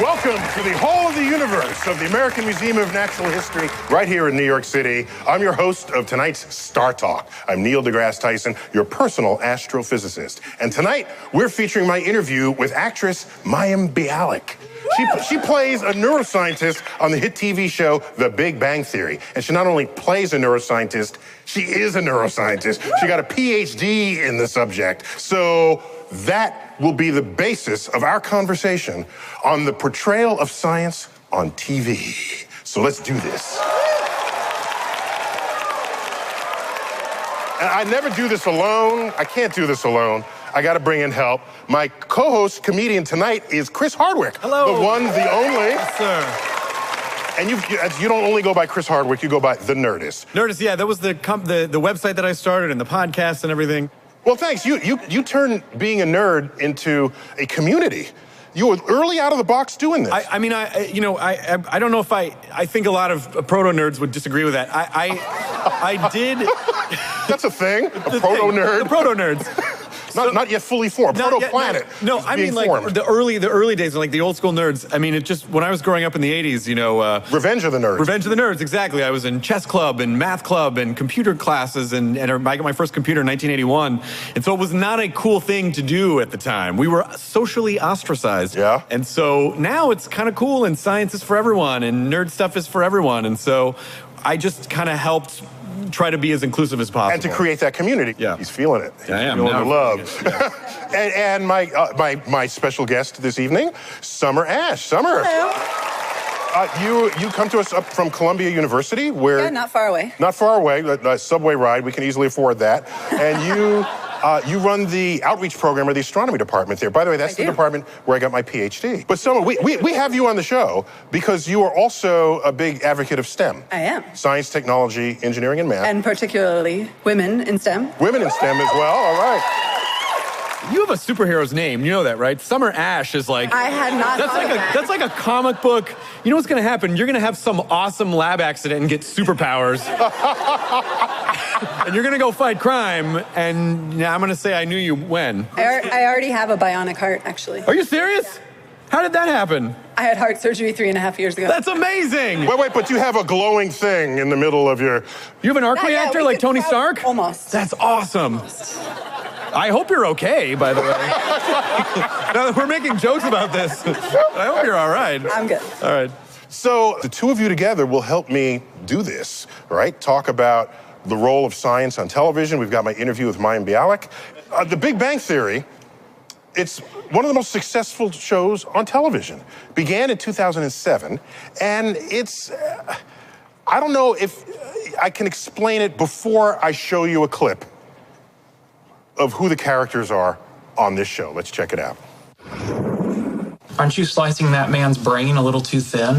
Welcome to the Hall of the Universe of the American Museum of Natural History, right here in New York City. I'm your host of tonight's StarTalk. I'm Neil deGrasse Tyson, your personal astrophysicist. And tonight, we're featuring my interview with actress Mayim Bialik. She plays a neuroscientist on the hit TV show The Big Bang Theory. And she not only plays a neuroscientist, she is a neuroscientist. She got a PhD in the subject. So that will be the basis of our conversation on the portrayal of science on TV. So let's do this. And I never do this alone. I can't do this alone. I got to bring in help. My co-host comedian tonight is Chris Hardwick. Hello. The one, the only. Yes, sir. And you don't only go by Chris Hardwick, you go by The Nerdist. Nerdist, yeah, that was the website that I started and the podcast and everything. Well, thanks. You turned being a nerd into a community. You were early out of the box doing this. I don't know if I think a lot of proto-nerds would disagree with that. I did. That's a thing? A proto-nerd? The proto-nerds. Not yet fully formed. Proto-planet. No, I mean, like, formed. the early days, like the old school nerds. I mean, it just, when I was growing up in the 80s, Revenge of the Nerds. Revenge of the Nerds, exactly. I was in chess club and math club and computer classes, and I got my first computer in 1981. And so it was not a cool thing to do at the time. We were socially ostracized. Yeah. And so now it's kind of cool, and science is for everyone, and nerd stuff is for everyone. And so I just kind of helped try to be as inclusive as possible. And to create that community. Yeah. He's feeling it. I am. Feeling the love. and my special guest this evening, Summer Ash. Summer. Hello. You come to us up from Columbia University, where... Yeah, not far away. Not far away, a subway ride. We can easily afford that. And you run the outreach program of the astronomy department there. By the way, that's the department where I got my PhD. But Summer, we have you on the show because you are also a big advocate of STEM. I am. Science, technology, engineering, and math. And particularly women in STEM. Women in STEM as well, all right. You have a superhero's name, you know that, right? Summer Ash is like... I had not thought of that. That's like a comic book. You know what's going to happen? You're going to have some awesome lab accident and get superpowers. And you're going to go fight crime, and I'm going to say I knew you when. I already have a bionic heart, actually. Are you serious? How did that happen? I had heart surgery 3.5 years ago. That's amazing! Wait, but you have a glowing thing in the middle of your... You have an arc reactor like Tony Stark? Almost. That's awesome. I hope you're okay, by the way. Now that we're making jokes about this, I hope you're all right. I'm good. All right. So the two of you together will help me do this, right? Talk about the role of science on television. We've got my interview with Mayim Bialik. The Big Bang Theory, it's one of the most successful shows on television. Began in 2007, and it's... I don't know if I can explain it before I show you a clip of who the characters are on this show. Let's check it out. Aren't you slicing that man's brain a little too thin?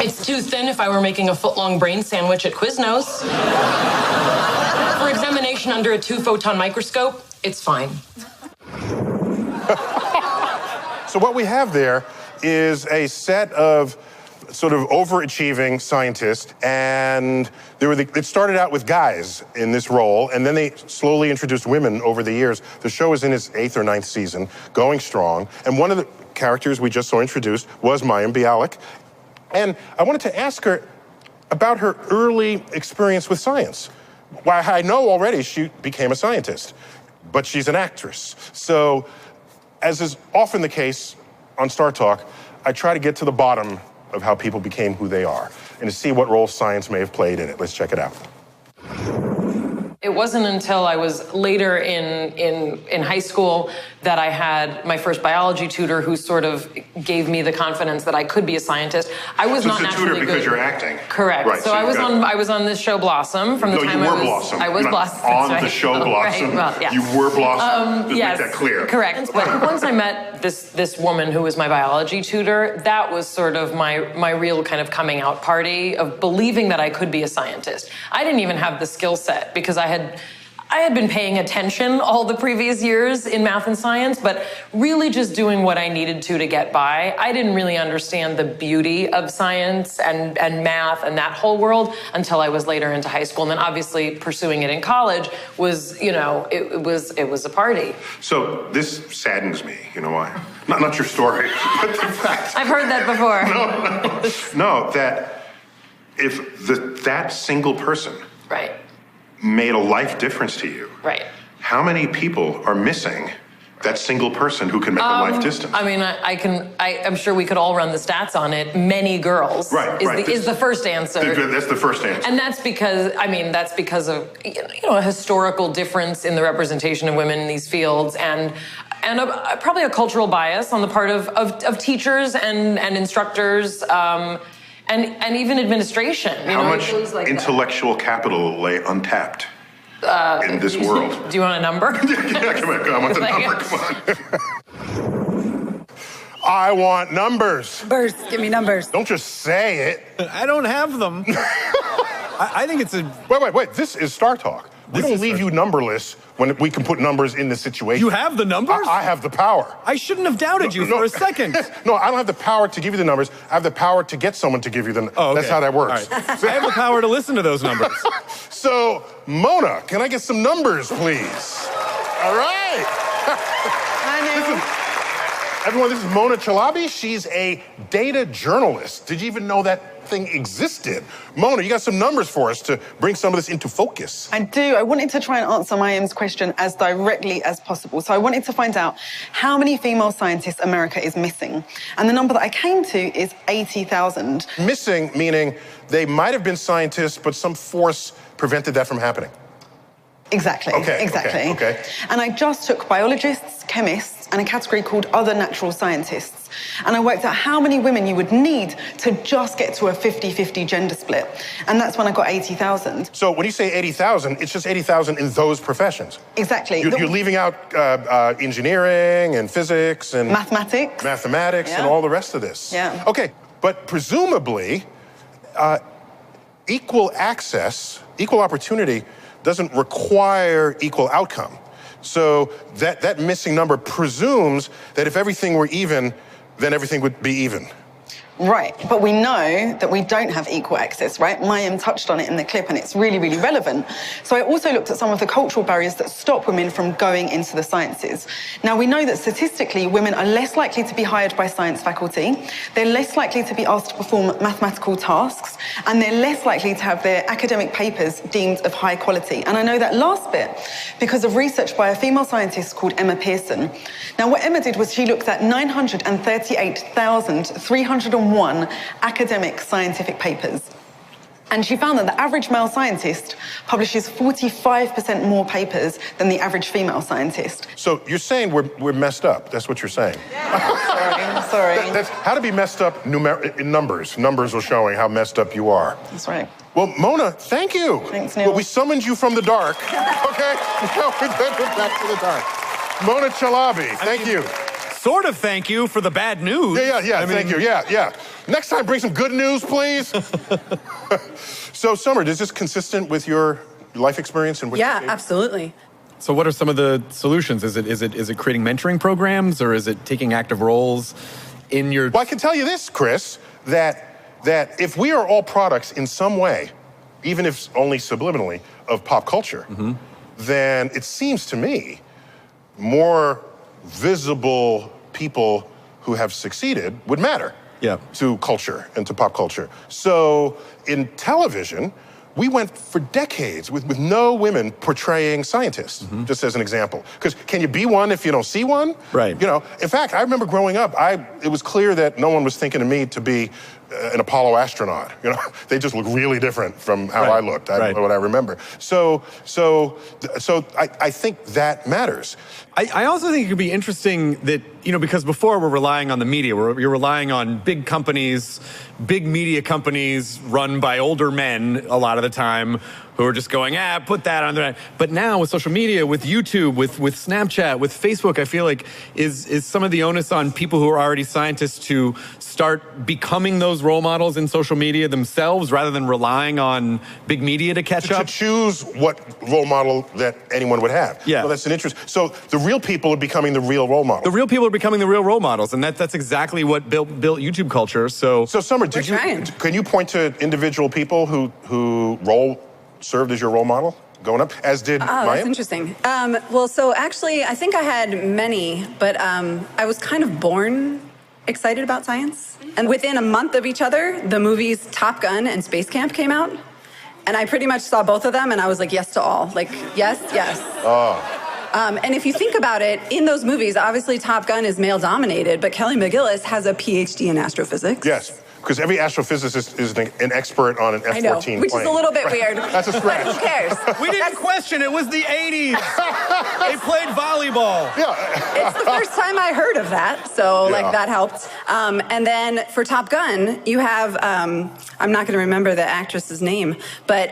It's too thin if I were making a foot-long brain sandwich at Quiznos. For examination under a 2-photon microscope, it's fine. So what we have there is a set of sort of overachieving scientists, and it started out with guys in this role, and then they slowly introduced women over the years. The show is in its 8th or 9th season, going strong, and one of the characters we just saw introduced was Mayim Bialik. And I wanted to ask her about her early experience with science. Well, I know already she became a scientist, but she's an actress. So, as is often the case on StarTalk, I try to get to the bottom of how people became who they are and to see what role science may have played in it. Let's check it out. It wasn't until I was later in high school that I had my first biology tutor who sort of gave me the confidence that I could be a scientist. I was not naturally good. Tutor because you're acting. Correct. Right, so I was on this show Blossom from the time I was. Blossom. I was Blossom. On the show Blossom. Right, well, yeah. You were Blossom. Just yes, make that clear. Correct. But once I met this woman who was my biology tutor, that was sort of my real kind of coming out party of believing that I could be a scientist. I didn't even have the skill set because I I had been paying attention all the previous years in math and science, but really just doing what I needed to get by. I didn't really understand the beauty of science and math and that whole world until I was later into high school. And then obviously pursuing it in college was, you know, it was a party. So this saddens me, you know why? Not your story, but the fact. I've heard that before. No, that if that single person Right. made a life difference to you. Right. How many people are missing that single person who can make a life distance? I mean, I'm sure we could all run the stats on it. Many girls is the first answer. That's the first answer. And that's because of, you know, a historical difference in the representation of women in these fields and probably a cultural bias on the part of teachers and instructors. And even administration. How much intellectual capital lay untapped in this world? Do you want a number? Yeah, come on, I want the number, come on. I want numbers. Numbers, give me numbers. Don't just say it. I don't have them. I think it's a... Wait, this is StarTalk. We don't leave you numberless when we can put numbers in this situation. You have the numbers? I have the power. I shouldn't have doubted you for a second. No, I don't have the power to give you the numbers. I have the power to get someone to give you the numbers. Oh, okay. That's how that works. Right. I have the power to listen to those numbers. So, Mona, can I get some numbers, please? All right. Everyone, this is Mona Chalabi. She's a data journalist. Did you even know that thing existed? Mona, you got some numbers for us to bring some of this into focus. I do. I wanted to try and answer Mayim's question as directly as possible. So I wanted to find out how many female scientists America is missing. And the number that I came to is 80,000. Missing, meaning they might have been scientists, but some force prevented that from happening. Exactly. Okay. And I just took biologists, chemists, and a category called other natural scientists. And I worked out how many women you would need to just get to a 50-50 gender split. And that's when I got 80,000. So when you say 80,000, it's just 80,000 in those professions. Exactly. You're leaving out engineering and physics and... Mathematics. And all the rest of this. Yeah. Okay, but presumably, equal access, equal opportunity doesn't require equal outcome. So that missing number presumes that if everything were even, then everything would be even. Right, but we know that we don't have equal access, right? Mayim touched on it in the clip, and it's really, really relevant. So I also looked at some of the cultural barriers that stop women from going into the sciences. Now, we know that statistically, women are less likely to be hired by science faculty, they're less likely to be asked to perform mathematical tasks, and they're less likely to have their academic papers deemed of high quality. And I know that last bit because of research by a female scientist called Emma Pearson. Now, what Emma did was she looked at 938,301 academic scientific papers. And she found that the average male scientist publishes 45% more papers than the average female scientist. So you're saying we're messed up. That's what you're saying. Sorry. That's how to be messed up in numbers. Numbers are showing how messed up you are. That's right. Well, Mona, thank you. Thanks, Neil. Well, we summoned you from the dark. Okay? Now we're back to the dark. Mona Chalabi, thank you. Sort of thank you for the bad news. Thank you. Yeah. Next time, bring some good news, please. So, Summer, is this consistent with your life experience? And Absolutely. So what are some of the solutions? Is it creating mentoring programs, or is it taking active roles in your... Well, I can tell you this, Chris, that if we are all products in some way, even if only subliminally, of pop culture, then it seems to me more visible people who have succeeded would matter to culture and to pop culture. So in television, we went for decades with no women portraying scientists, just as an example. Because can you be one if you don't see one? Right. You know, in fact, I remember growing up, it was clear that no one was thinking of me to be an Apollo astronaut. You know, they just look really different from how I looked. What I remember. So I think that matters. I also think it could be interesting that, you know, because before we're relying on the media, you're relying on big companies, big media companies run by older men a lot of the time, who are just going, put that on there. But now with social media, with YouTube, with Snapchat, with Facebook, I feel like is some of the onus on people who are already scientists to start becoming those role models in social media themselves rather than relying on big media to catch up? To choose what role model that anyone would have. Yeah. Well, that's an interest. So the real people are becoming the real role models. The real people are becoming the real role models, and that's exactly what built YouTube culture. So Summer, can you point to individual people who served as your role model going up, as did Mayim? That's interesting. Well, so actually, I think I had many, but I was kind of born excited about science. And within a month of each other, the movies Top Gun and Space Camp came out. And I pretty much saw both of them, and I was like, yes to all. Like, yes, yes. And if you think about it, in those movies, obviously Top Gun is male-dominated, but Kelly McGillis has a PhD in astrophysics. Yes, because every astrophysicist is an expert on an F-14 plane. I know, which is a little bit weird. That's a stretch. But who cares? we didn't question, it was the 80s. They played volleyball. Yeah. It's the first time I heard of that, so like that helped. And then for Top Gun, you have, I'm not going to remember the actress's name, but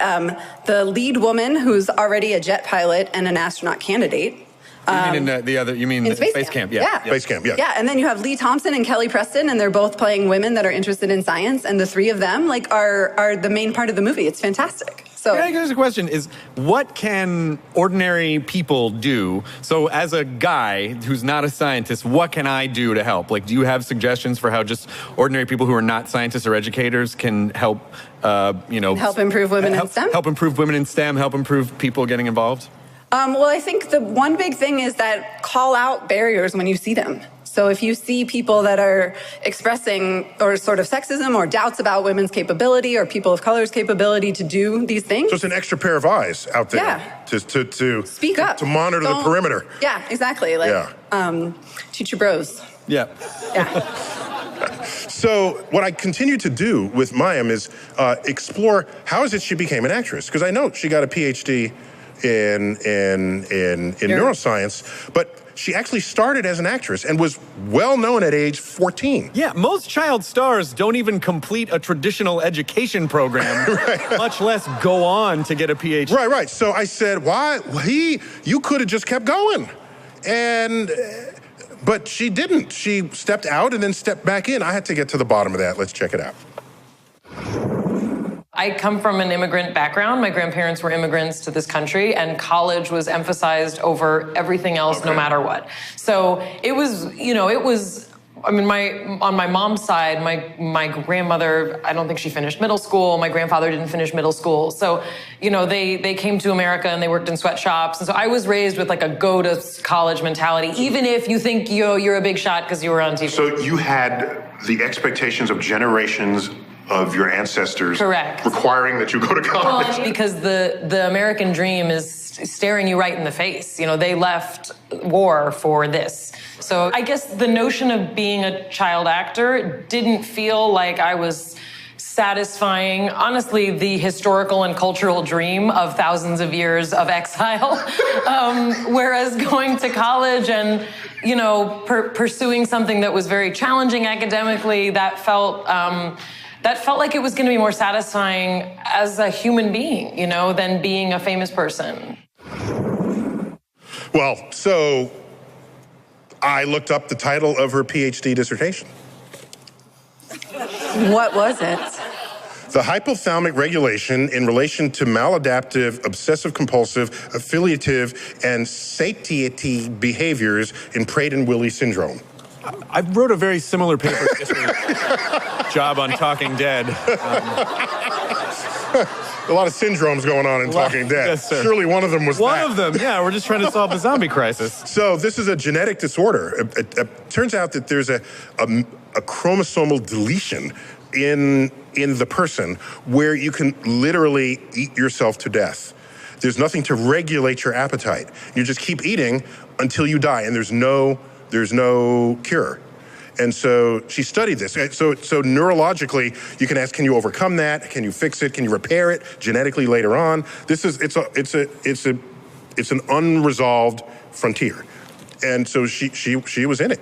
the lead woman who's already a jet pilot and an astronaut candidate. You mean in Space Camp? Yeah. Space Camp, yeah. Yeah, and then you have Lee Thompson and Kelly Preston, and they're both playing women that are interested in science, and the three of them are the main part of the movie. It's fantastic. So can I ask a question? Is what can ordinary people do? So as a guy who's not a scientist, what can I do to help? Like, do you have suggestions for how just ordinary people who are not scientists or educators can help, help improve women in STEM? Help improve women in STEM, help improve people getting involved? Well, I think the one big thing is that call out barriers when you see them. So if you see people that are expressing or sort of sexism or doubts about women's capability or people of color's capability to do these things. So it's an extra pair of eyes out there to speak up, to monitor the perimeter. Yeah, exactly. Like, teach your bros. Yeah. Yeah. So what I continue to do with Mayim is explore how is it she became an actress? Because I know she got a PhD in neuroscience, but she actually started as an actress and was well known at age 14. Yeah, most child stars don't even complete a traditional education program, much less go on to get a PhD. Right. So I said, why? You could have just kept going. But she didn't. She stepped out and then stepped back in. I had to get to the bottom of that. Let's check it out. I come from an immigrant background. My grandparents were immigrants to this country, and college was emphasized over everything else, no matter what. So it was, on my mom's side, my grandmother, I don't think she finished middle school. My grandfather didn't finish middle school. So, they came to America and they worked in sweatshops. And so I was raised with like a go to college mentality, even if you think you're a big shot because you were on TV. So you had the expectations of generations of your ancestors, correct, requiring that you go to college. Well, because the American dream is staring you right in the face. They left war for this. So I guess the notion of being a child actor didn't feel like I was satisfying, honestly, the historical and cultural dream of thousands of years of exile. Whereas going to college and, pursuing something that was very challenging academically, that felt like it was going to be more satisfying as a human being, than being a famous person. Well, so I looked up the title of her PhD dissertation. What was it? The hypothalamic regulation in relation to maladaptive, obsessive-compulsive, affiliative, and satiety behaviors in Prader-Willi syndrome. I wrote a very similar paper job on Talking Dead. A lot of syndromes going on in Talking Dead. Yes, sir. Surely one of them was that. One of them, yeah. We're just trying to solve the zombie crisis. So this is a genetic disorder. It turns out that there's a chromosomal deletion in the person where you can literally eat yourself to death. There's nothing to regulate your appetite. You just keep eating until you die, and there's no cure. And so she studied this. So neurologically, you can ask, can you overcome that? Can you fix it? Can you repair it genetically later on? It's an unresolved frontier. And so she was in it.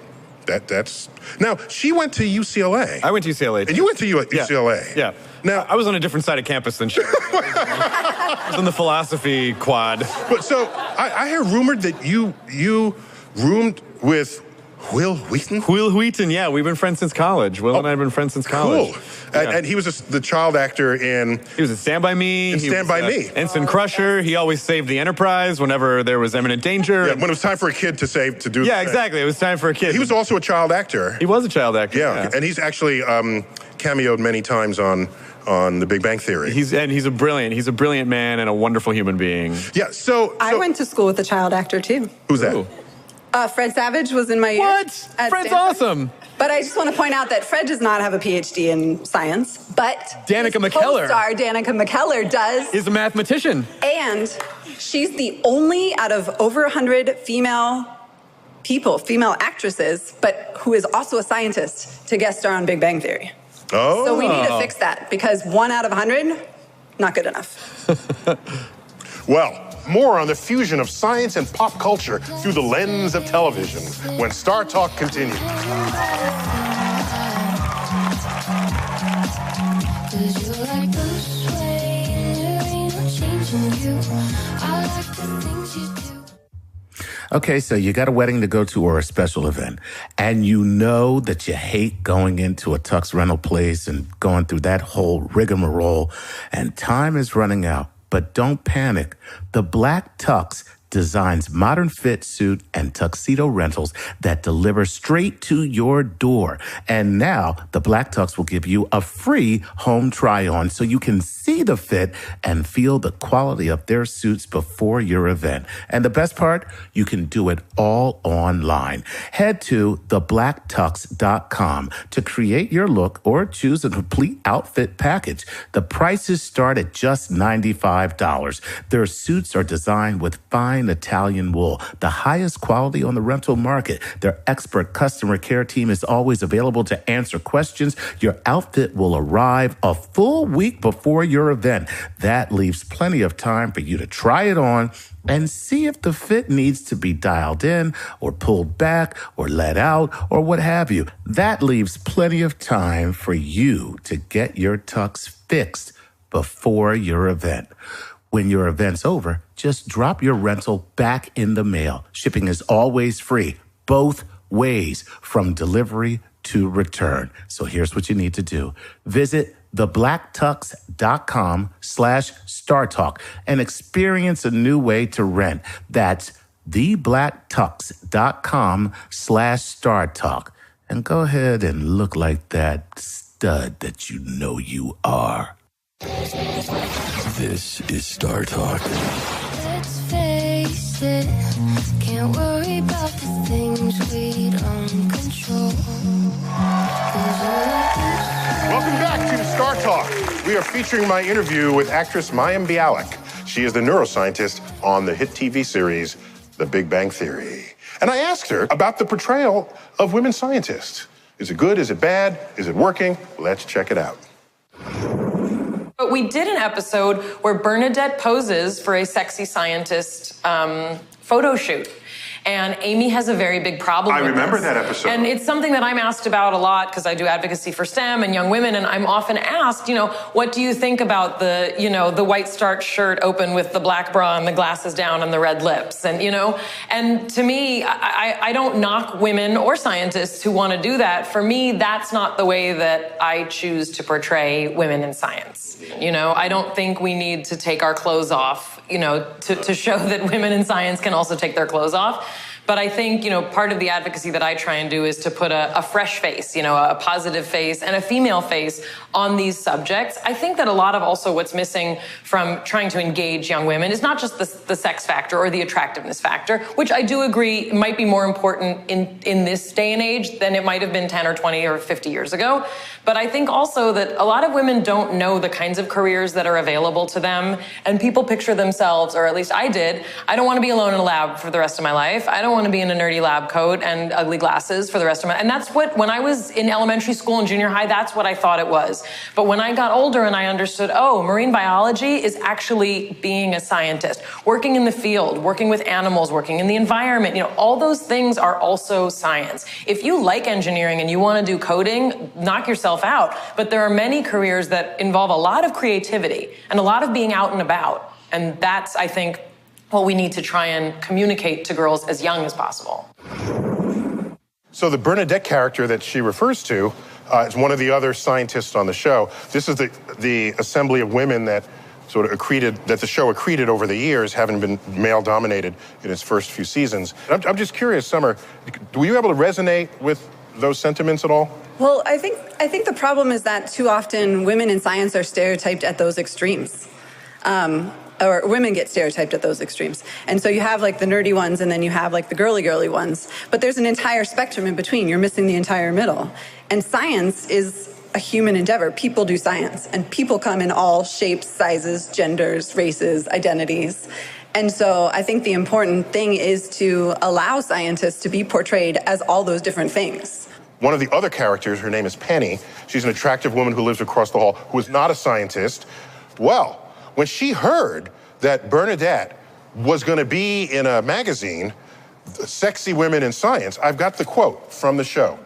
That's now. She went to UCLA. I went to UCLA. And you went to UCLA. Yeah. Now I was on a different side of campus than she. I was on the philosophy quad. But so I hear rumored that you roomed with Will Wheaton? Will Wheaton, yeah. We've been friends since college. Will and I have been friends since college. Cool. Yeah. And he was the child actor in... He was in Stand By Me. In Stand By Me. Ensign Crusher. He always saved the Enterprise whenever there was imminent danger. Yeah, when it was time for a kid to do... Yeah, exactly. It was time for a kid. He was also a child actor. He was a child actor. Yeah. And he's actually cameoed many times on The Big Bang Theory. He's a brilliant man and a wonderful human being. Yeah, so I went to school with a child actor, too. Who's that? Ooh. Fred Savage was in my year. What? At Fred's Stanford. awesome. But I just want to point out that Fred does not have a PhD in science, but Danica his McKellar. co-star Danica McKellar does. Is a mathematician. And she's the only out of over 100 female actresses, but who is also a scientist, to guest star on Big Bang Theory. Oh. So we need to fix that, because 1 out of 100, not good enough. Well, more on the fusion of science and pop culture through the lens of television when StarTalk continues. Okay, so you got a wedding to go to or a special event, and you know that you hate going into a tux rental place and going through that whole rigmarole, and time is running out. But don't panic. The Black Tux designs modern fit suit and tuxedo rentals that deliver straight to your door. And now the Black Tux will give you a free home try-on so you can see the fit and feel the quality of their suits before your event. And the best part, you can do it all online. Head to theblacktux.com to create your look or choose a complete outfit package. The prices start at just $95. Their suits are designed with fine Italian wool, the highest quality on the rental market. Their expert customer care team is always available to answer questions. Your outfit will arrive a full week before your event. That leaves plenty of time for you to try it on and see if the fit needs to be dialed in or pulled back or let out or what have you. That leaves plenty of time for you to get your tux fixed before your event. When your event's over, just drop your rental back in the mail. Shipping is always free, both ways, from delivery to return. So here's what you need to do. Visit theblacktux.com/StarTalk and experience a new way to rent. That's theblacktux.com/StarTalk. And go ahead and look like that stud that you know you are. This is StarTalk. Let's face it, can't worry about the things we don't control. Welcome back to StarTalk. We are featuring my interview with actress Mayim Bialik. She is the neuroscientist on the hit TV series The Big Bang Theory. And I asked her about the portrayal of women scientists. Is it good? Is it bad? Is it working? Let's check it out. But we did an episode where Bernadette poses for a sexy scientist photo shoot. And Amy has a very big problem with I remember this. that episode. And it's something that I'm asked about a lot because I do advocacy for STEM and young women. And I'm often asked, what do you think about the, the white starch shirt open with the black bra and the glasses down and the red lips? And, and to me, I don't knock women or scientists who want to do that. For me, that's not the way that I choose to portray women in science. I don't think we need to take our clothes off, to show that women in science can also take their clothes off. But I think, part of the advocacy that I try and do is to put a fresh face, a positive face and a female face on these subjects. I think that a lot of also what's missing from trying to engage young women is not just the sex factor or the attractiveness factor, which I do agree might be more important in this day and age than it might have been 10 or 20 or 50 years ago. But I think also that a lot of women don't know the kinds of careers that are available to them. And people picture themselves, or at least I did, I don't want to be alone in a lab for the rest of my life. I don't want to be in a nerdy lab coat and ugly glasses for the rest of my, and that's what, when I was in elementary school and junior high, that's what I thought it was. But when I got older and I understood, oh, marine biology is actually being a scientist, working in the field, working with animals, working in the environment, you know, all those things are also science. If you like engineering and you want to do coding, knock yourself out. But there are many careers that involve a lot of creativity and a lot of being out and about. And that's, I think, what we need to try and communicate to girls as young as possible. So the Bernadette character that she refers to is one of the other scientists on the show. This is the assembly of women that sort of accreted, that the show accreted over the years, having been male-dominated in its first few seasons. I'm just curious, Summer, were you able to resonate with those sentiments at all? Well, I think the problem is that too often women in science are stereotyped at those extremes. Or women get stereotyped at those extremes. And so you have like the nerdy ones and then you have like the girly ones. But there's an entire spectrum in between. You're missing the entire middle. And science is a human endeavor. People do science. And people come in all shapes, sizes, genders, races, identities. And so I think the important thing is to allow scientists to be portrayed as all those different things. One of the other characters, her name is Penny. She's an attractive woman who lives across the hall, who is not a scientist. Well, when she heard that Bernadette was going to be in a magazine, Sexy Women in Science, I've got the quote from the show.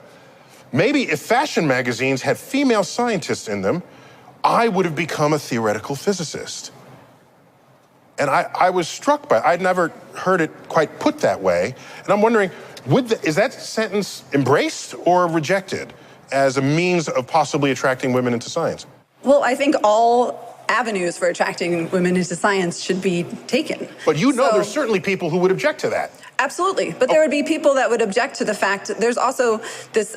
Maybe if fashion magazines had female scientists in them, I would have become a theoretical physicist. And I was struck by it. I'd never heard it quite put that way. And I'm wondering, is that sentence embraced or rejected as a means of possibly attracting women into science? Well, I think all avenues for attracting women into science should be taken. But you know there's certainly people who would object to that. Absolutely. But there would be people that would object to the fact that there's also this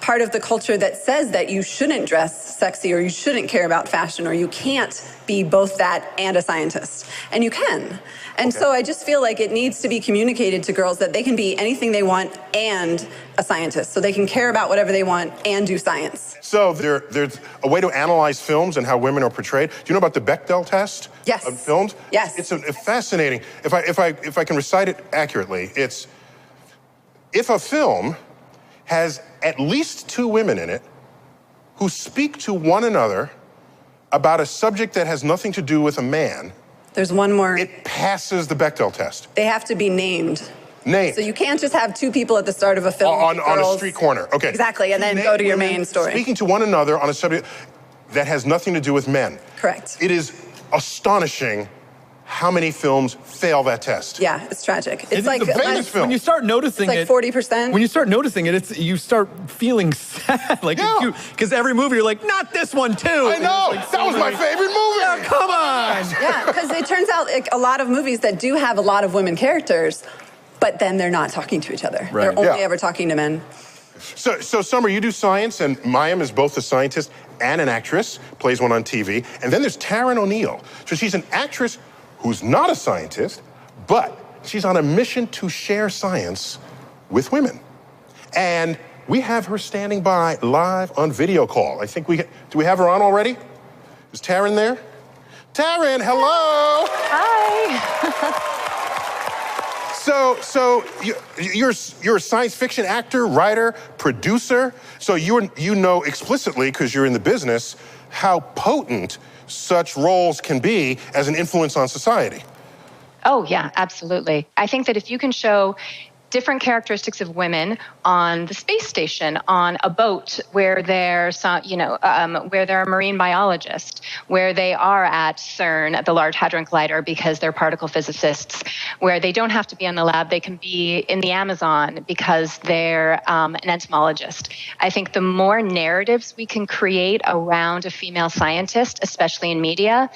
part of the culture that says that you shouldn't dress sexy or you shouldn't care about fashion or you can't be both that and a scientist. And you can. And so I just feel like it needs to be communicated to girls that they can be anything they want and a scientist. So they can care about whatever they want and do science. So there's a way to analyze films and how women are portrayed. Do you know about the Bechdel test? Yes. Of films? Yes. It's fascinating. If I can recite it accurately, it's if a film has at least two women in it who speak to one another about a subject that has nothing to do with a man, there's one more. It passes the Bechdel test. They have to be named. Named. So you can't just have two people at the start of a film. On a street corner, okay. Exactly, and then go to your main story. Speaking to one another on a subject that has nothing to do with men. Correct. It is astonishing how many films fail that test. Yeah, it's tragic. It's like a famous film. When you start noticing it's like 40%. When you start noticing it, you start feeling sad. Like, because every movie you're like, not this one too. I know. Like, that was my favorite movie. Oh, come on. Yeah, because it turns out like, a lot of movies that do have a lot of women characters, but then they're not talking to each other. Right. They're only ever talking to men. So Summer, you do science, and Mayim is both a scientist and an actress, plays one on TV. And then there's Taryn O'Neill. So she's an actress who's not a scientist, but she's on a mission to share science with women. And we have her standing by live on video call. I think do we have her on already? Is Taryn there? Taryn, hello. Hi. So you're a science fiction actor, writer, producer. So you know explicitly, because you're in the business, how potent such roles can be as an influence on society. Oh, yeah, absolutely. I think that if you can show different characteristics of women on the space station, on a boat where they're, where they're a marine biologist, where they are at CERN, at the Large Hadron Collider, because they're particle physicists, where they don't have to be in the lab, they can be in the Amazon because they're an entomologist. I think the more narratives we can create around a female scientist, especially in media,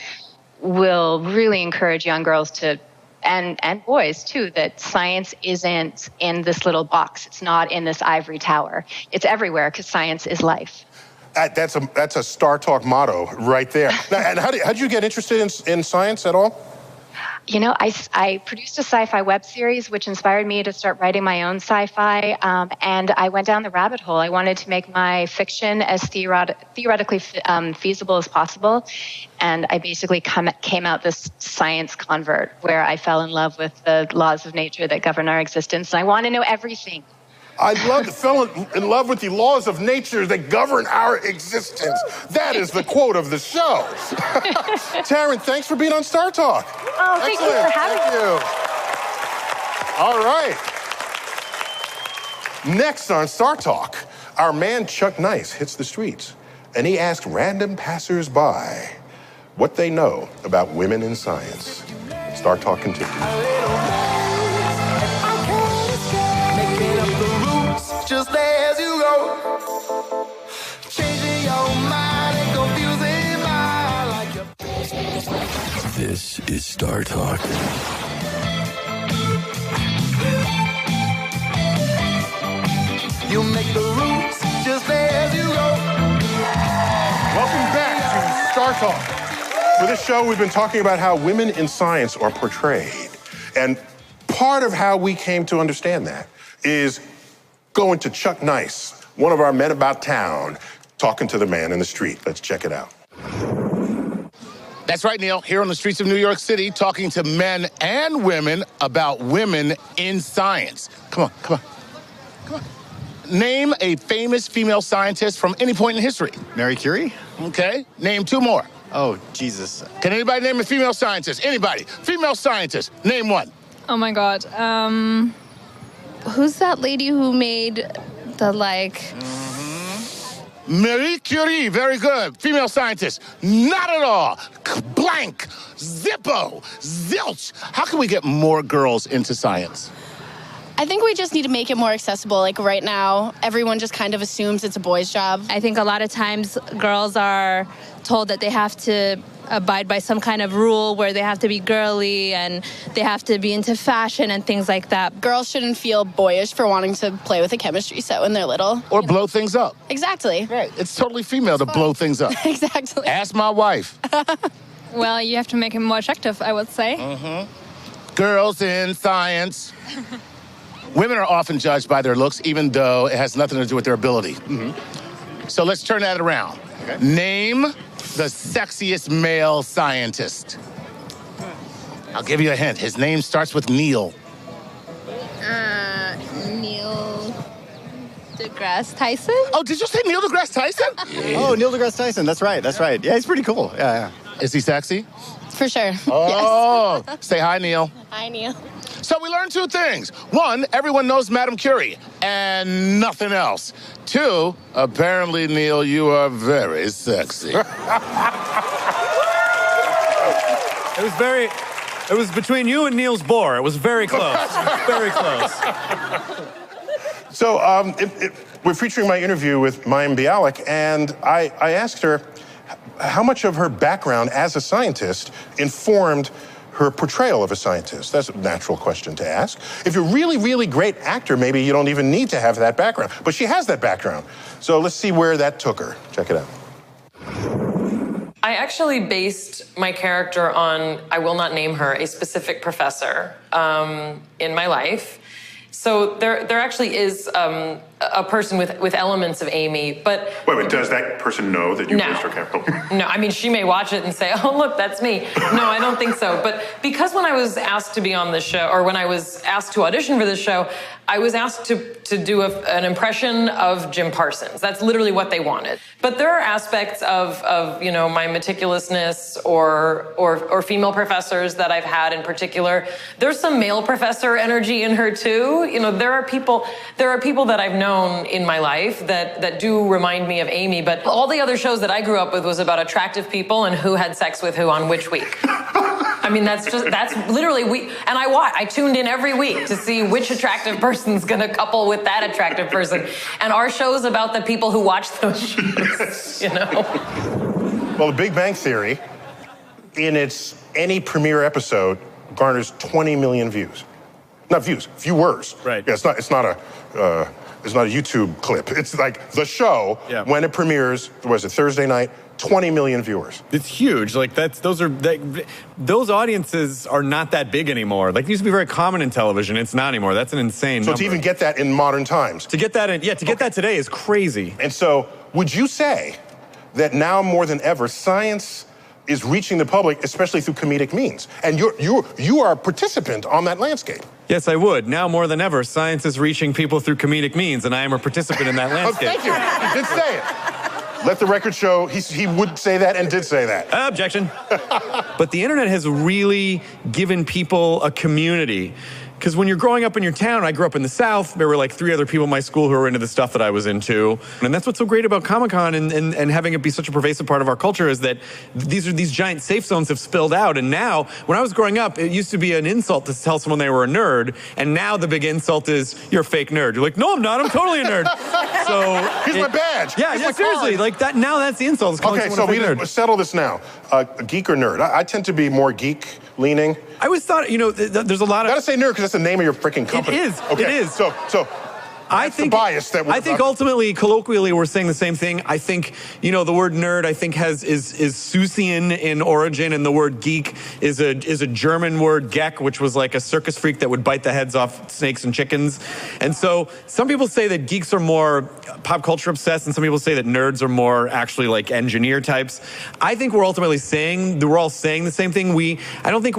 will really encourage young girls to and boys too, that science isn't in this little box. It's not in this ivory tower. It's everywhere because science is life. That's a StarTalk motto right there. Now, and how did you get interested in science at all? You know, I produced a sci-fi web series, which inspired me to start writing my own sci-fi. And I went down the rabbit hole. I wanted to make my fiction as theoretically feasible as possible. And I basically came out this science convert where I fell in love with the laws of nature that govern our existence. And I want to know everything. I fell in love with the laws of nature that govern our existence. That is the quote of the show. Taryn, thanks for being on StarTalk. Oh, thank you for having me. All right. Next on StarTalk, our man Chuck Nice hits the streets, and he asks random passers-by what they know about women in science. StarTalk continues. Just as you go, changing your mind and confusing mind like a... This is StarTalk. You make the roots just as you go. Welcome back to StarTalk. For this show, we've been talking about how women in science are portrayed. And part of how we came to understand that is going to Chuck Nice, one of our men about town, talking to the man in the street. Let's check it out. That's right, Neil. Here on the streets of New York City, talking to men and women about women in science. Come on, come on, come on. Name a famous female scientist from any point in history. Mary Curie? Okay. Name two more. Oh, Jesus. Can anybody name a female scientist? Anybody? Female scientist. Name one. Oh, my God. Who's that lady who made the, Marie Curie, very good. Female scientist. Not at all. Blank. Zippo. Zilch. How can we get more girls into science? I think we just need to make it more accessible. Like right now, everyone just kind of assumes it's a boy's job. I think a lot of times girls are told that they have to abide by some kind of rule where they have to be girly and they have to be into fashion and things like that. Girls shouldn't feel boyish for wanting to play with a chemistry set when they're little. Or blow things up. Exactly. Right. It's totally female to blow things up. Exactly. Ask my wife. Well, you have to make him more attractive, I would say. Girls in science. Women are often judged by their looks, even though it has nothing to do with their ability. So let's turn that around. Okay. Name the sexiest male scientist. I'll give you a hint. His name starts with Neil. Neil deGrasse Tyson? Oh, did you say Neil deGrasse Tyson? Oh, Neil deGrasse Tyson. That's right. That's right. Yeah, he's pretty cool. Yeah. Is he sexy? For sure. Oh, yes. Say hi, Neil. Hi, Neil. So we learned two things. One, everyone knows Madame Curie, and nothing else. Two, apparently, Neil, you are very sexy. It was between you and Niels Bohr. It was very close. Very close. So we're featuring my interview with Mayim Bialik, and I asked her how much of her background as a scientist informed her portrayal of a scientist. That's a natural question to ask. If you're a really, really great actor, maybe you don't even need to have that background. But she has that background. So let's see where that took her. Check it out. I actually based my character on, I will not name her, a specific professor in my life. So there actually is a person with elements of Amy, but... Wait, does that person know that you based her character? No, I mean, she may watch it and say, oh, look, that's me. No, I don't think so. But because when I was asked to be on this show, or when I was asked to audition for this show, I was asked to do an impression of Jim Parsons. That's literally what they wanted. But there are aspects of my meticulousness or female professors that I've had in particular. There's some male professor energy in her too. You know, there are people that I've known in my life that do remind me of Amy, but all the other shows that I grew up with was about attractive people and who had sex with who on which week. I mean, that's literally I tuned in every week to see which attractive person's gonna couple with that attractive person. And our show's about the people who watch those shows, you know? Well, The Big Bang Theory, in its any premiere episode, garners 20 million views. Not views, viewers. Right. Yeah, it's not a YouTube clip. It's like the show, when it premieres, was it Thursday night, 20 million viewers. It's huge. Like those audiences are not that big anymore. Like it used to be very common in television. It's not anymore. That's an insane number. To even get that in modern times. To get that that today is crazy. And so would you say that now more than ever, science is reaching the public, especially through comedic means? And you are a participant on that landscape. Yes, I would. Now more than ever, science is reaching people through comedic means, and I am a participant in that landscape. Thank you. He did say it. Let the record show he would say that and did say that. Objection. But the internet has really given people a community. Because when you're growing up in your town, I grew up in the South, there were like 3 other people in my school who were into the stuff that I was into. And that's what's so great about Comic-Con and having it be such a pervasive part of our culture is that these giant safe zones have spilled out. And now, when I was growing up, it used to be an insult to tell someone they were a nerd. And now the big insult is, you're a fake nerd. You're like, no, I'm not. I'm totally a nerd. So here's my badge. Yeah, here's my seriously. card. Like that. Now that's the insult. It's calling Okay, someone so a fake nerd. Settle this now. Geek or nerd? I tend to be more geek leaning. I always thought, there's a lot of... Gotta say nerd because that's the name of your freaking company. It is. Okay. It is. So I think the bias that I think ultimately, colloquially, we're saying the same thing. I think, the word nerd, I think is Susian in origin, and the word geek is a German word, geck, which was like a circus freak that would bite the heads off snakes and chickens. And so some people say that geeks are more pop culture obsessed, and some people say that nerds are more actually like engineer types. I think we're ultimately saying, we're all saying the same thing. I don't think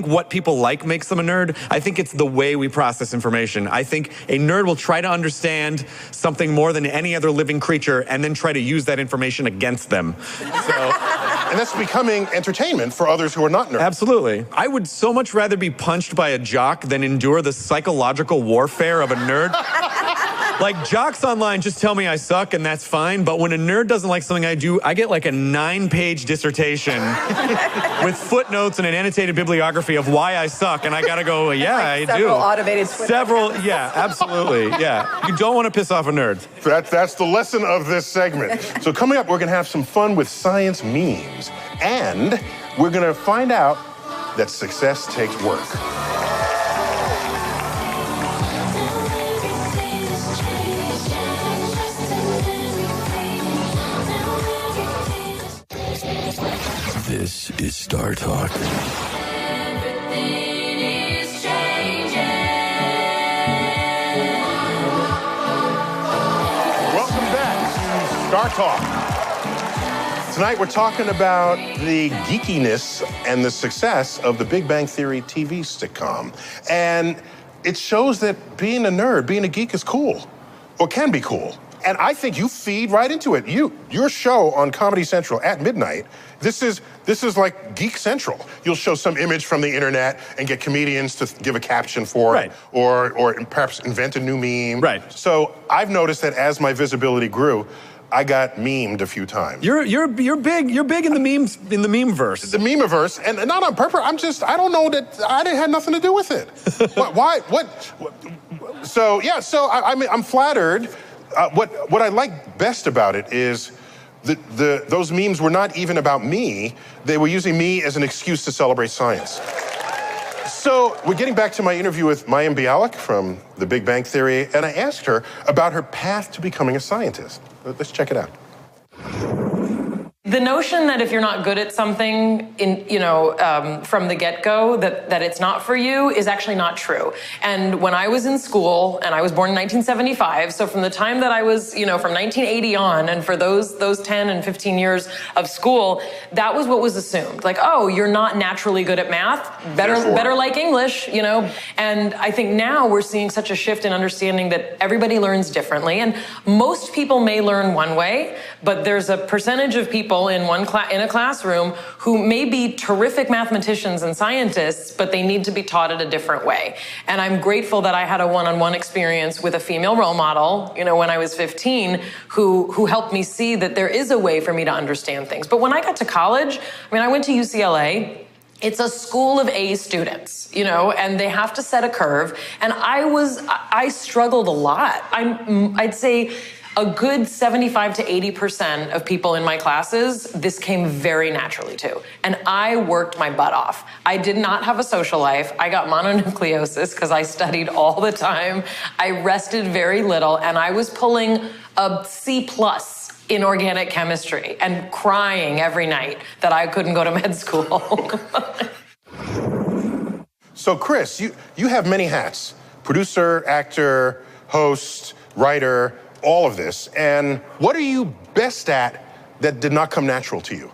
what people like makes them a nerd. I think it's the way we process information. I think a nerd will try to understand something more than any other living creature and then try to use that information against them. And that's becoming entertainment for others who are not nerds. Absolutely. I would so much rather be punched by a jock than endure the psychological warfare of a nerd. Like, jocks online just tell me I suck, and that's fine, but when a nerd doesn't like something I do, I get like a 9-page dissertation with footnotes and an annotated bibliography of why I suck, and I gotta go, yeah, I do. Several automated Twitter. Yeah, absolutely, yeah. You don't want to piss off a nerd. That's the lesson of this segment. So coming up, we're gonna have some fun with science memes, and we're gonna find out that success takes work. This is StarTalk. Welcome back to StarTalk. Tonight we're talking about the geekiness and the success of the Big Bang Theory TV sitcom. And it shows that being a nerd, being a geek is cool, or can be cool. And I think you feed right into it. Your show on Comedy Central at midnight, this is like Geek Central. You'll show some image from the internet and get comedians to give a caption for it, or perhaps invent a new meme. Right. So I've noticed that as my visibility grew, I got memed a few times. You're big in the memes, in the meme-verse. The meme-verse, and not on purpose. I don't know that I didn't have nothing to do with it. Why? So I'm flattered. What I like best about it is those memes were not even about me. They were using me as an excuse to celebrate science. So we're getting back to my interview with Mayim Bialik from The Big Bang Theory, and I asked her about her path to becoming a scientist. Let's check it out. The notion that if you're not good at something from the get-go, that it's not for you is actually not true. And when I was in school, and I was born in 1975, so from the time that I was, from 1980 on, and for those 10 and 15 years of school, that was what was assumed. Like, oh, you're not naturally good at math, better like English, And I think now we're seeing such a shift in understanding that everybody learns differently, and most people may learn one way, but there's a percentage of people in a classroom who may be terrific mathematicians and scientists, but they need to be taught it a different way. And I'm grateful that I had a one-on-one experience with a female role model, when I was 15, who helped me see that there is a way for me to understand things. But when I got to college, I went to UCLA. It's a school of A students, and they have to set a curve. And I struggled a lot. I'd say a good 75 to 80% of people in my classes, this came very naturally to. And I worked my butt off. I did not have a social life. I got mononucleosis because I studied all the time. I rested very little, and I was pulling a C+ in organic chemistry and crying every night that I couldn't go to med school. So, Chris, you have many hats. Producer, actor, host, writer, all of this. And what are you best at that did not come natural to you?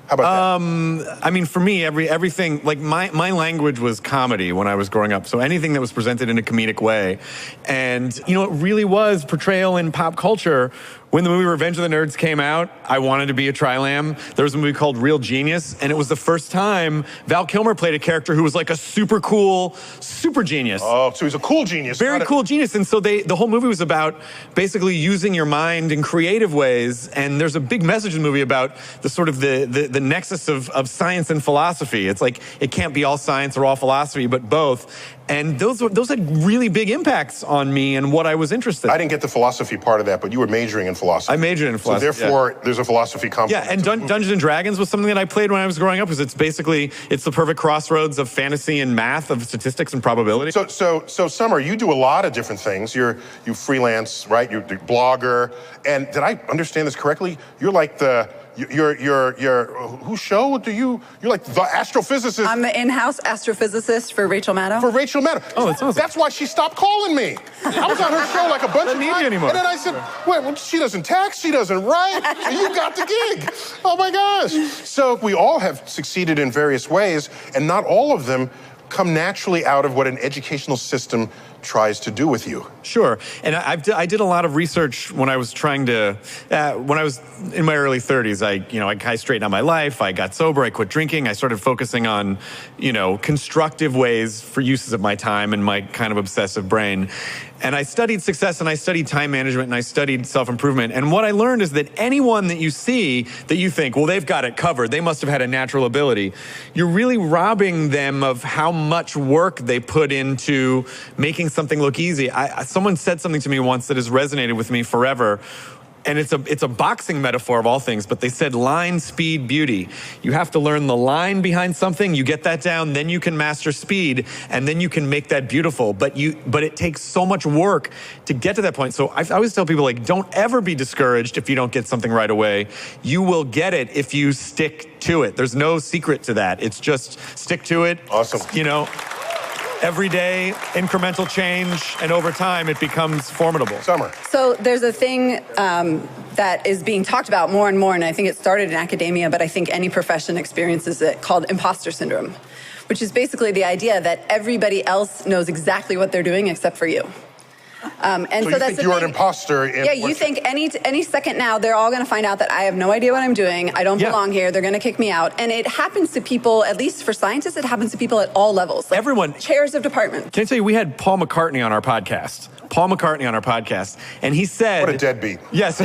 How about that? I mean, for me, everything, like my language was comedy when I was growing up. So anything that was presented in a comedic way. And, you know, it really was portrayal in pop culture. When the movie Revenge of the Nerds came out, I wanted to be a Tri-Lam. There was a movie called Real Genius, and it was the first time Val Kilmer played a character who was like a super cool, super genius. Oh, so he's a cool genius. Very cool genius. And so the whole movie was about basically using your mind in creative ways. And there's a big message in the movie about the sort of the nexus of science and philosophy. It's like, it can't be all science or all philosophy, but both. And those had really big impacts on me and what I was interested in. I didn't get the philosophy part of that, but you were majoring in philosophy. I majored in philosophy. So therefore, there's a philosophy component. Yeah, and Dungeons and Dragons was something that I played when I was growing up, because it's the perfect crossroads of fantasy and math, of statistics and probability. So Summer, you do a lot of different things. You freelance, right? You're a blogger. And did I understand this correctly? You're like whose show do you're like the astrophysicist? I'm the in-house astrophysicist for Rachel Maddow. For Rachel Maddow. Oh, that's awesome. That's why she stopped calling me. I was on her show like a bunch of times. Anymore. And then I said, wait, well, she doesn't text, she doesn't write, so you got the gig. Oh my gosh. So we all have succeeded in various ways, and not all of them come naturally out of what an educational system tries to do with you. Sure. And I did a lot of research when I was trying to, when I was in my early 30s, I kind of straightened out my life. I got sober. I quit drinking. I started focusing on, constructive ways for uses of my time and my kind of obsessive brain. And I studied success, and I studied time management, and I studied self-improvement. And what I learned is that anyone that you see that you think, well, they've got it covered, they must have had a natural ability, you're really robbing them of how much work they put into making something look easy. Someone said something to me once that has resonated with me forever. And it's a boxing metaphor of all things, but they said line, speed, beauty. You have to learn the line behind something, you get that down, then you can master speed, and then you can make that beautiful. But it takes so much work to get to that point. So I always tell people, like, don't ever be discouraged if you don't get something right away. You will get it if you stick to it. There's no secret to that. It's just stick to it. Awesome. Every day, incremental change, and over time, it becomes formidable. Summer. So there's a thing that is being talked about more and more, and I think it started in academia, but I think any profession experiences it, called imposter syndrome, which is basically the idea that everybody else knows exactly what they're doing except for you. So you think you're an imposter? You think any second now they're all going to find out that I have no idea what I'm doing. I don't belong here. They're going to kick me out. And it happens to people, at least for scientists, it happens to people at all levels. Like everyone. Chairs of departments. Can I tell you, we had Paul McCartney on our podcast. And he said... What a deadbeat. Yes.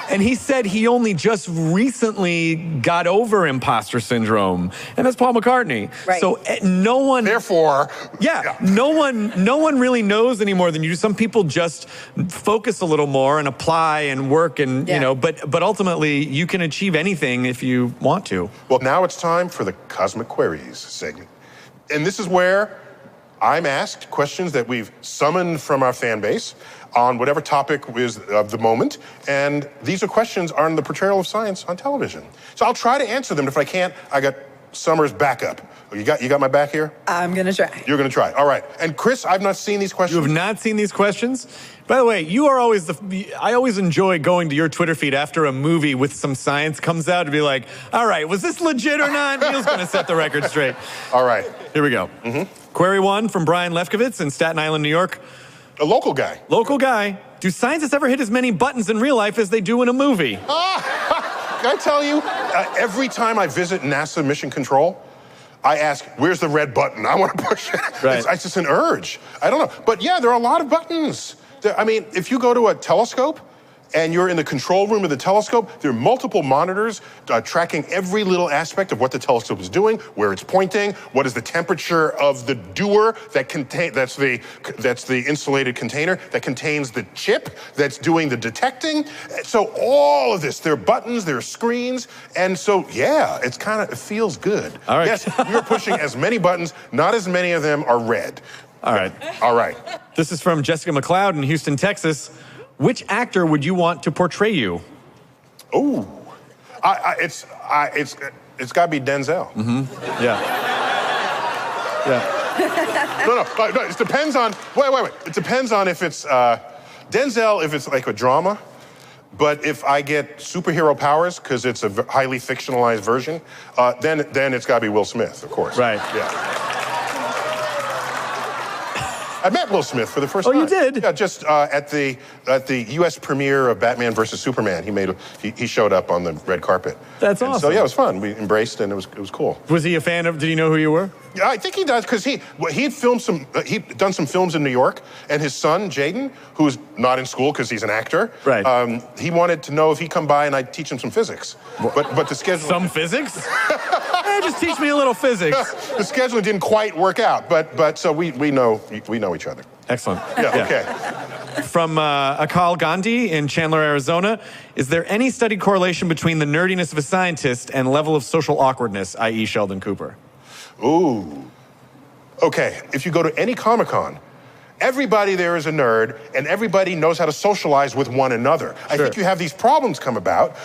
And he said he only just recently got over imposter syndrome. And that's Paul McCartney. Right. So no one... Therefore... No one really knows any more than you do. Some people just focus a little more and apply and work and, but ultimately you can achieve anything if you want to. Well, now it's time for the Cosmic Queries segment. And this is where I'm asked questions that we've summoned from our fan base on whatever topic is of the moment. And these are questions on the portrayal of science on television. So I'll try to answer them. If I can't, I got Summer's backup. You got my back here? I'm going to try. You're going to try. All right. And Chris, I've not seen these questions. You have not seen these questions? By the way, you are always I always enjoy going to your Twitter feed after a movie with some science comes out to be like, all right, was this legit or not? Neil's going to set the record straight. All right. Here we go. Query 1 from Brian Lefkowitz in Staten Island, New York. A local guy. Local guy. Do scientists ever hit as many buttons in real life as they do in a movie? Can I tell you, every time I visit NASA Mission Control, I ask, where's the red button? I want to push it. Right. It's just an urge. I don't know. But yeah, there are a lot of buttons. I mean, if you go to a telescope, and you're in the control room of the telescope, there are multiple monitors tracking every little aspect of what the telescope is doing, where it's pointing, what is the temperature of the dewar that's the insulated container that contains the chip that's doing the detecting. So all of this, there are buttons, there are screens, and so yeah, it feels good. All right. Yes, we are pushing as many buttons, not as many of them are red. All right. All right. This is from Jessica McLeod in Houston, Texas. Which actor would you want to portray you? Ooh, it's got to be Denzel. Mm-hmm. Yeah. Yeah. No. It depends on. Wait. It depends on if it's Denzel, if it's like a drama. But if I get superhero powers because it's a highly fictionalized version, then it's got to be Will Smith, of course. Right. Yeah. I met Will Smith for the first time. Oh, you did? Yeah, just at the U.S. premiere of Batman versus Superman. He showed up on the red carpet. That's awesome. So yeah, it was fun. We embraced, and it was cool. Was he a fan of? Did he know who you were? Yeah, I think he does because he'd done some films in New York, and his son Jaden, who's not in school because he's an actor, right? He wanted to know if he'd come by and I'd teach him some physics. But the schedule. Some physics? Just teach me a little physics. The scheduling didn't quite work out, but so we know each other. Excellent. Yeah. Okay. From Akal Gandhi in Chandler, Arizona, is there any studied correlation between the nerdiness of a scientist and level of social awkwardness, i.e. Sheldon Cooper? Ooh. Okay, if you go to any Comic-Con, everybody there is a nerd, and everybody knows how to socialize with one another. Sure. I think you have these problems come about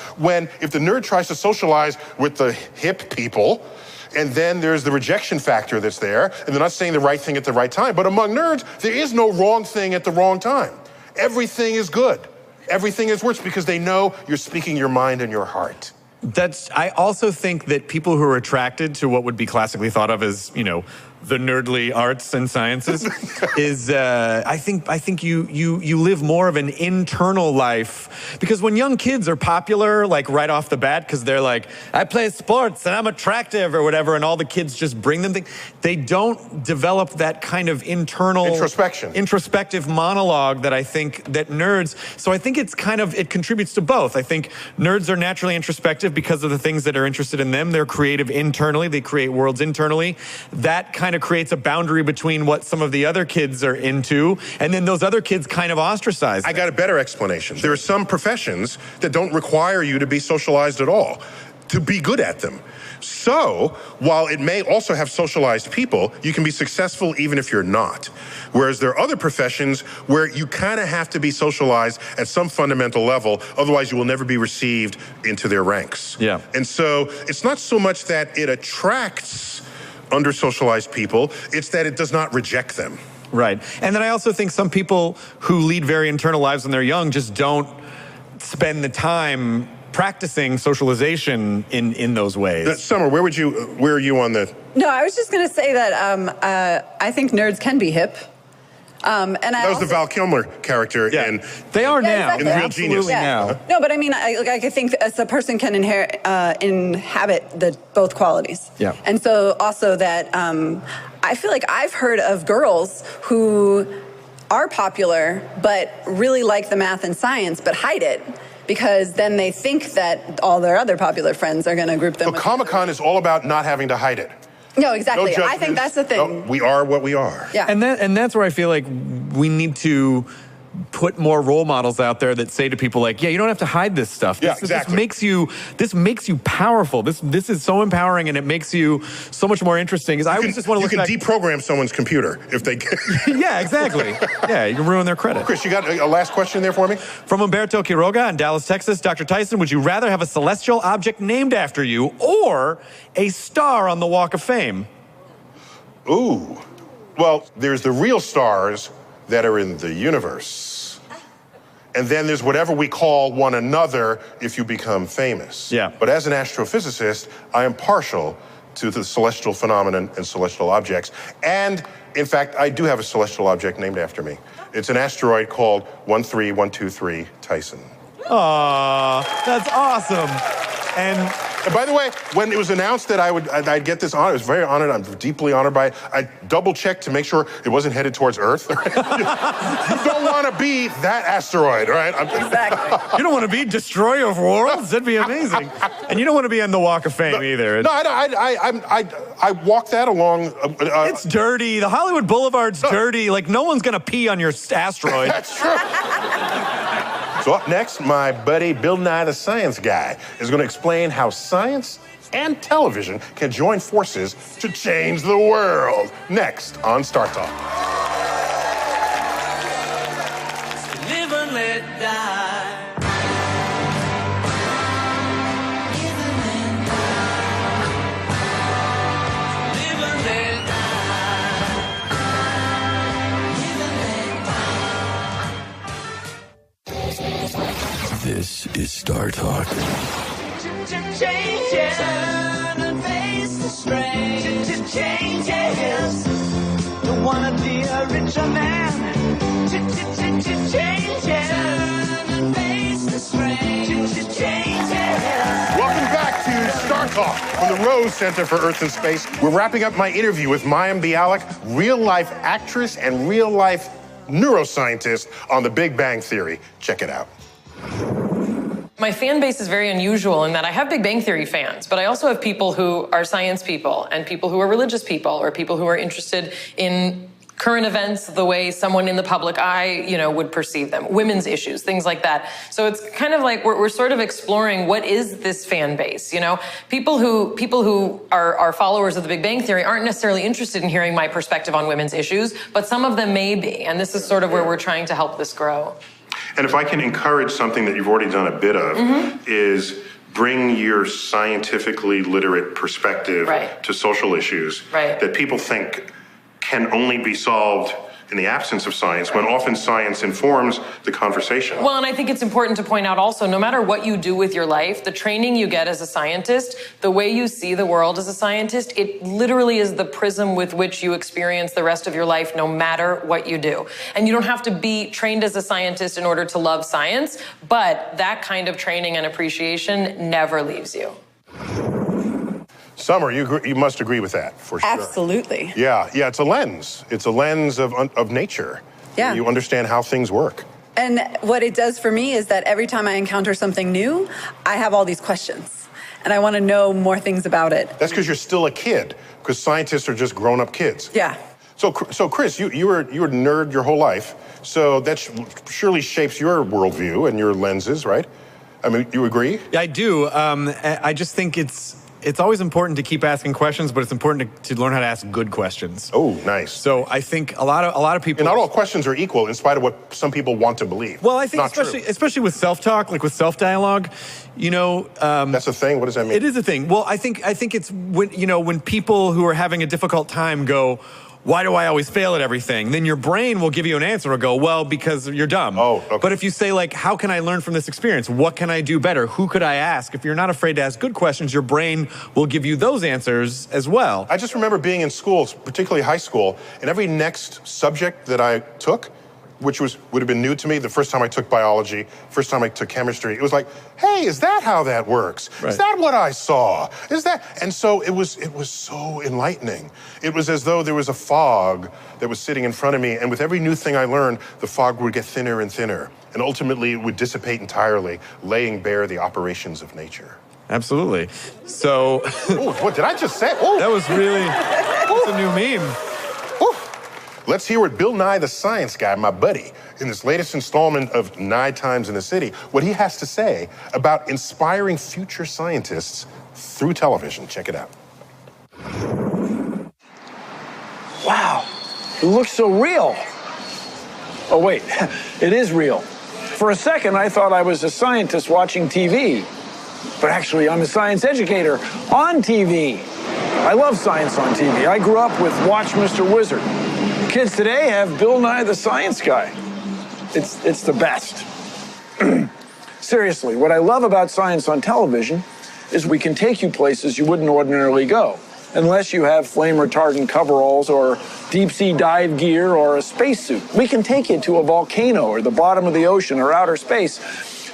if the nerd tries to socialize with the hip people, and then there's the rejection factor that's there, and they're not saying the right thing at the right time. But among nerds, there is no wrong thing at the wrong time. Everything is good. Everything is worse because they know you're speaking your mind and your heart. I also think that people who are attracted to what would be classically thought of as, the nerdly arts and sciences is, I think you live more of an internal life, because when young kids are popular, like right off the bat, because they're like, I play sports and I'm attractive or whatever, and all the kids just bring them things, they don't develop that kind of internal introspective monologue that I think that nerds, so I think it contributes to both. I think nerds are naturally introspective because of the things that are interested in them. They're creative internally, they create worlds internally. That kind of creates a boundary between what some of the other kids are into, and then those other kids kind of ostracize them. I got a better explanation. There are some professions that don't require you to be socialized at all to be good at them. So, while it may also have socialized people, you can be successful even if you're not. Whereas there are other professions where you kind of have to be socialized at some fundamental level, otherwise you will never be received into their ranks. Yeah. And so, it's not so much that it attracts under-socialized people, it's that it does not reject them. Right. And then I also think some people who lead very internal lives when they're young just don't spend the time practicing socialization in those ways. Summer, where are you on the... No, I was just going to say that I think nerds can be hip. That was the Val Kilmer character in... They are now. Exactly. In The Real Genius. Yeah. No, but I mean, I think as a person can inhabit both qualities. Yeah. And so also that I feel like I've heard of girls who are popular but really like the math and science but hide it, because then they think that all their other popular friends are going to group them with... Comic-Con is all about not having to hide it. No, exactly. No I think that's the thing. No, we are what we are. Yeah. And that's where I feel like we need to put more role models out there that say to people like, yeah, you don't have to hide this stuff. This makes you powerful. This is so empowering, and it makes you so much more interesting. Because I just want to look back. You can deprogram someone's computer if they... Yeah, exactly. Yeah, you can ruin their credit. Chris, you got a last question there for me? From Humberto Quiroga in Dallas, Texas. Dr. Tyson, would you rather have a celestial object named after you or a star on the Walk of Fame? Ooh. Well, there's the real stars that are in the universe. And then there's whatever we call one another if you become famous. Yeah. But as an astrophysicist, I am partial to the celestial phenomenon and celestial objects. And, in fact, I do have a celestial object named after me. It's an asteroid called 13123 Tyson. Aw, that's awesome. And And by the way, when it was announced that I'd get this honor, I was very honored. I'm deeply honored by it. I double-checked to make sure it wasn't headed towards Earth. You don't want to be that asteroid, right? Exactly. You don't want to be Destroyer of Worlds? That'd be amazing. And you don't want to be on the Walk of Fame either. No, I walk that along. It's dirty. The Hollywood Boulevard's dirty. Like, no one's going to pee on your asteroid. That's true. So up next, my buddy Bill Nye the Science Guy is going to explain how science and television can join forces to change the world. Next on StarTalk. Live and let die. This is StarTalk. Changes. Turn and face the strain. Changes. Don't wanna be a richer man. Changes. Turn and face the strain. Changes. Welcome back to StarTalk from the Rose Center for Earth and Space. We're wrapping up my interview with Mayim Bialik, real-life actress and real-life neuroscientist on The Big Bang Theory. Check it out. My fan base is very unusual in that I have Big Bang Theory fans, but I also have people who are science people and people who are religious people or people who are interested in current events the way someone in the public eye, would perceive them, women's issues, things like that. So it's kind of like we're sort of exploring what is this fan base, People who are followers of the Big Bang Theory aren't necessarily interested in hearing my perspective on women's issues, but some of them may be, and this is sort of where we're trying to help this grow. And if I can encourage something that you've already done a bit of, is bring your scientifically literate perspective to social issues that people think can only be solved in the absence of science, when often science informs the conversation. Well, and I think it's important to point out also, no matter what you do with your life, the training you get as a scientist, the way you see the world as a scientist, it literally is the prism with which you experience the rest of your life, no matter what you do. And you don't have to be trained as a scientist in order to love science, but that kind of training and appreciation never leaves you. Summer, you must agree with that, for sure. Absolutely. Yeah, it's a lens. It's a lens of nature. Yeah. You understand how things work. And what it does for me is that every time I encounter something new, I have all these questions. And I want to know more things about it. That's because you're still a kid, because scientists are just grown-up kids. Yeah. So Chris, you were a nerd your whole life, so that surely shapes your worldview and your lenses, right? I mean, you agree? Yeah, I do. I just think it's always important to keep asking questions, but it's important to learn how to ask good questions. Oh, nice. So I think a lot of people. And not all questions are equal, in spite of what some people want to believe. Well, I think not especially with self-talk, like with self-dialogue, that's a thing. What does that mean? It is a thing. Well, I think it's when people who are having a difficult time go, why do I always fail at everything? Then your brain will give you an answer or go, well, because you're dumb. Oh, okay. But if you say, like, how can I learn from this experience? What can I do better? Who could I ask? If you're not afraid to ask good questions, your brain will give you those answers as well. I just remember being in school, particularly high school, and every next subject that I took, which would have been new to me, the first time I took biology, first time I took chemistry, it was like, hey, is that how that works? Right. Is that what I saw? Is that? And so it was so enlightening. It was as though there was a fog that was sitting in front of me, and with every new thing I learned, the fog would get thinner and thinner, and ultimately it would dissipate entirely, laying bare the operations of nature. Absolutely. So... Ooh, what did I just say? Ooh. That was really... That's a new meme. Ooh. Let's hear what Bill Nye the Science Guy, my buddy, in this latest installment of Nye Times in the City, what he has to say about inspiring future scientists through television. Check it out. Wow, it looks so real. Oh, wait, it is real. For a second, I thought I was a scientist watching TV, but actually I'm a science educator on TV. I love science on TV. I grew up with Watch Mr. Wizard. Kids today have Bill Nye the Science Guy. It's the best. Seriously, what I love about science on television is we can take you places you wouldn't ordinarily go, unless you have flame retardant coveralls or deep sea dive gear or a spacesuit. We can take you to a volcano or the bottom of the ocean or outer space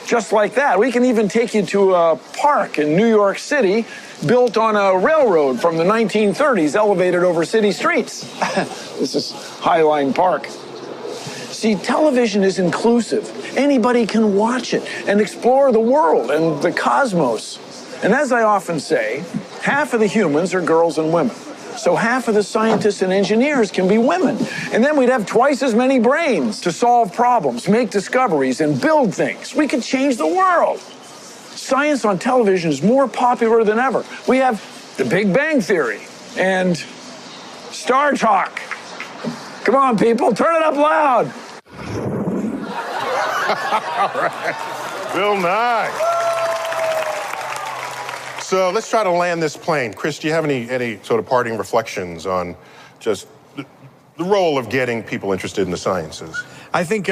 just like that. We can even take you to a park in New York City built on a railroad from the 1930s, elevated over city streets. This is Highline Park. See, television is inclusive. Anybody can watch it and explore the world and the cosmos. And as I often say, half of the humans are girls and women. So half of the scientists and engineers can be women. And then we'd have twice as many brains to solve problems, make discoveries, and build things. We could change the world. Science on television is more popular than ever. We have The Big Bang Theory and StarTalk. Come on, people, turn it up loud. All right. Bill Nye. So let's try to land this plane. Chris, do you have any sort of parting reflections on just the role of getting people interested in the sciences? I think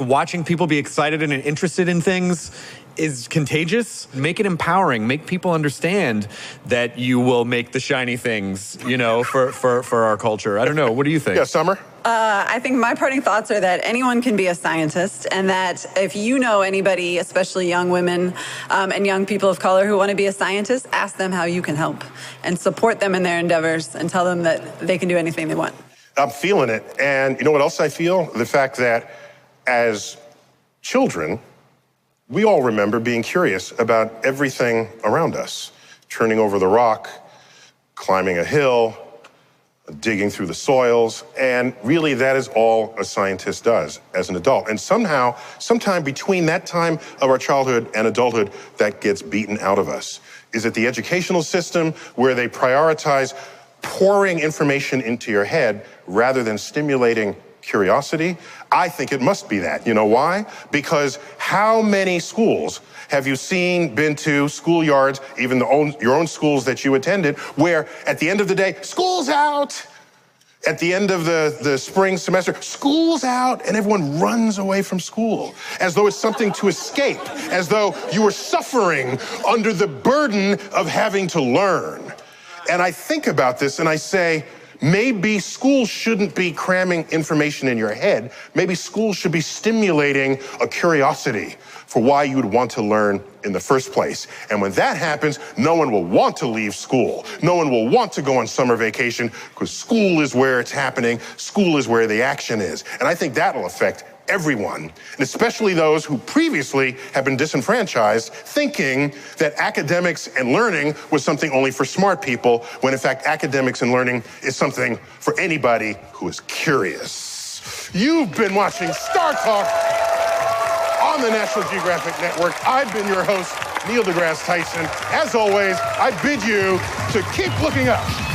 watching people be excited and interested in things is contagious. Make it empowering. Make people understand that you will make the shiny things, you know, for our culture. I don't know. What do you think? Yeah, Summer? I think my parting thoughts are that anyone can be a scientist, and that if you know anybody, especially young women and young people of color who want to be a scientist, ask them how you can help and support them in their endeavors and tell them that they can do anything they want. I'm feeling it. And you know what else I feel? The fact that as children, we all remember being curious about everything around us. Turning over the rock, climbing a hill, digging through the soils, and really that is all a scientist does as an adult. And sometime between that time of our childhood and adulthood, that gets beaten out of us. Is it the educational system where they prioritize pouring information into your head rather than stimulating curiosity? I think it must be that. You know why? Because how many schools have you been to, schoolyards, even your own schools that you attended, where at the end of the day, school's out. At the end of the spring semester, school's out, and everyone runs away from school as though it's something to escape, as though you were suffering under the burden of having to learn. And I think about this and I say, maybe school shouldn't be cramming information in your head. Maybe school should be stimulating a curiosity for why you would want to learn in the first place. And when that happens, no one will want to leave school. No one will want to go on summer vacation because school is where it's happening. School is where the action is. And I think that'll affect everyone, and especially those who previously have been disenfranchised, thinking that academics and learning was something only for smart people, when in fact academics and learning is something for anybody who is curious. You've been watching StarTalk on the National Geographic Network. I've been your host, Neil deGrasse Tyson. As always, I bid you to keep looking up.